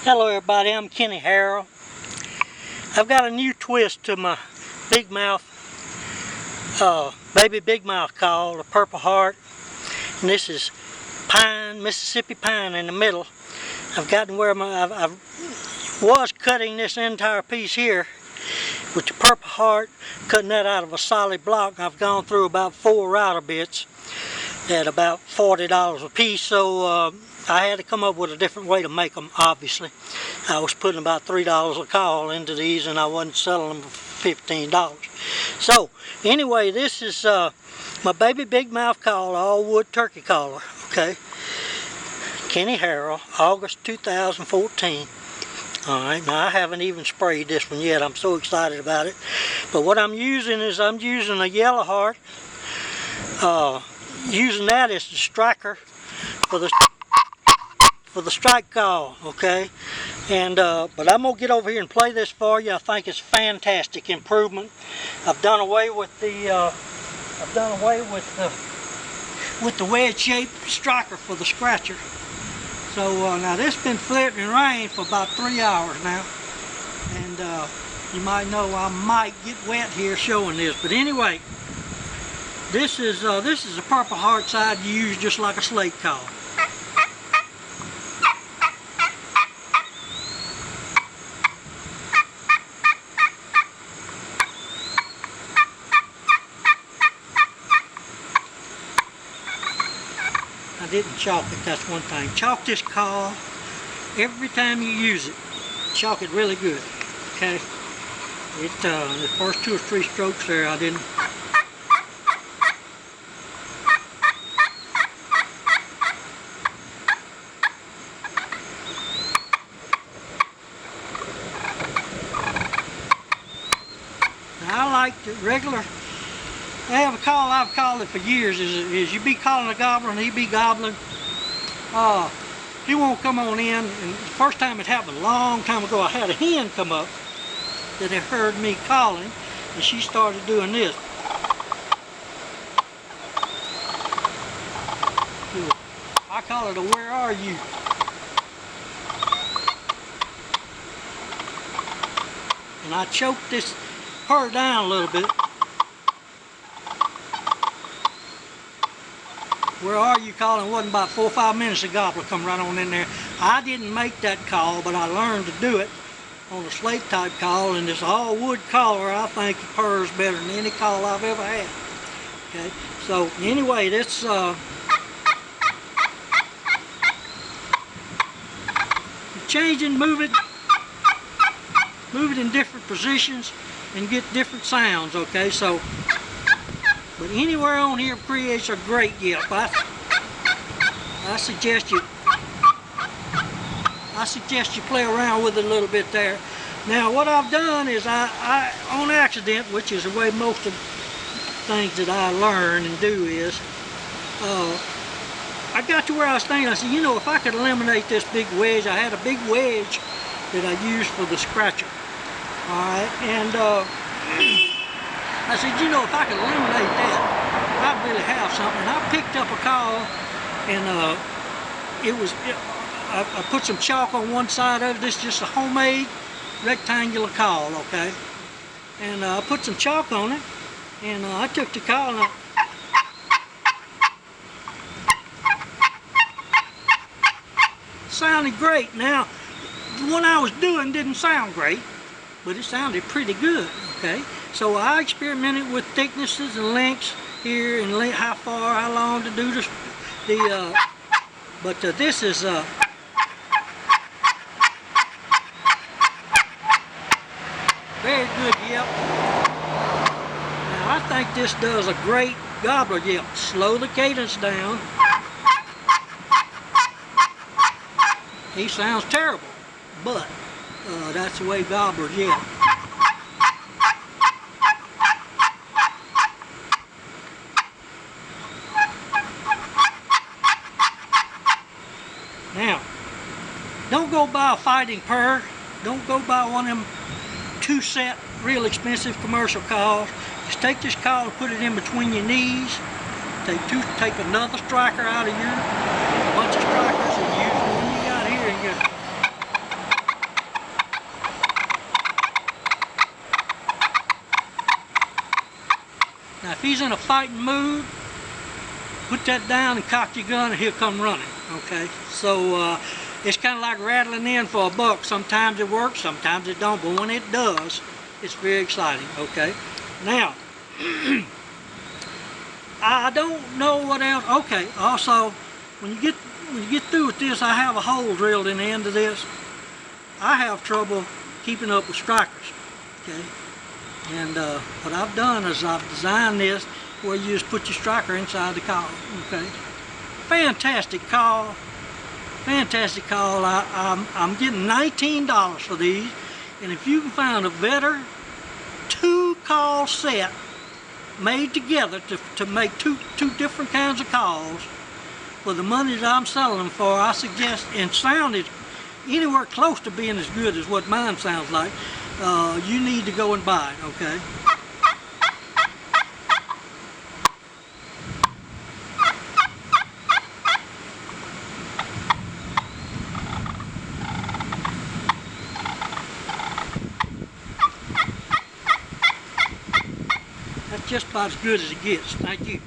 Hello everybody, I'm Kenney Harrell. I've got a new twist to my bigmouth, baby bigmouth call, the Purpleheart. And this is pine, Mississippi pine in the middle. I've gotten where I was cutting this entire piece here with the Purpleheart, cutting that out of a solid block. I've gone through about 4 router bits at about $40 a piece, so I had to come up with a different way to make them. Obviously, I was putting about $3 a call into these, and I wasn't selling them for $15. So anyway, this is my Baby Bigmouth call, Allwood turkey collar. Okay, Kenney Harrell, August 2014. Alright, now I haven't even sprayed this one yet. I'm so excited about it. But what I'm using is I'm using a yellow heart. Using that as the striker for the strike call, okay? And but I'm gonna get over here and play this for you. I think it's fantastic improvement. I've done away with the with the wedge-shaped striker for the scratcher. So now this has been flitting and rain for about 3 hours now, and you might know I might get wet here showing this. But anyway, this is a Purpleheart side you use just like a slate call. I didn't chalk it, that's one thing. Chalk this call every time you use it. Chalk it really good, okay? The first 2 or 3 strokes there I didn't. Now I like the regular. I have a call, I've called it for years, is you be calling a gobbler and he be gobbling. He won't come on in. And the first time it happened a long time ago, I had a hen come up that had heard me calling, and she started doing this. I call it a "where are you?" And I choked her down a little bit. "Where are you?" calling wasn't about 4 or 5 minutes. The gobbler come right on in there. I didn't make that call, but I learned to do it on a slate type call, and this Allwood collar I think purrs better than any call I've ever had. Okay, so anyway, this change and move it in different positions and get different sounds. Okay, so. But anywhere on here creates a great yelp. I suggest you play around with it a little bit there. Now what I've done is I on accident, which is the way most of things that I learn and do is, I got to where I was thinking, I said, you know, if I could eliminate this big wedge, I had a big wedge that I used for the scratcher. Alright, and I said, you know, if I could eliminate that, I'd really have something. And I picked up a call, and I put some chalk on one side of it. This is just a homemade rectangular call, okay? And I put some chalk on it, and I took the call, and sounded great. Now, the one I was doing didn't sound great, but it sounded pretty good, okay? So I experimented with thicknesses and lengths here, and how long to do this. But this is very good yelp. Now I think this does a great gobbler yelp. Slow the cadence down. He sounds terrible, but that's the way gobblers yelp. Now, don't go buy a fighting purr. Don't go buy one of them 2-set, real expensive commercial calls. Just take this call and put it in between your knees. Take another striker out of your bunch of strikers and use the one you got here. And if he's in a fighting mood, put that down and cock your gun and he'll come running, okay? So it's kind of like rattling in for a buck. Sometimes it works, sometimes it don't, but when it does, it's very exciting, okay? Now, I don't know what else. Okay, also, when you get through with this, I have a hole drilled in the end of this. I have trouble keeping up with strikers, okay? And what I've done is I've designed this where you just put your striker inside the call, okay? Fantastic call, fantastic call. I'm getting $19 for these, and if you can find a better 2-call set made together to make two different kinds of calls for the money that I'm selling them for, I suggest, and sound is anywhere close to being as good as what mine sounds like, you need to go and buy it, okay? That's just about as good as it gets. Thank you.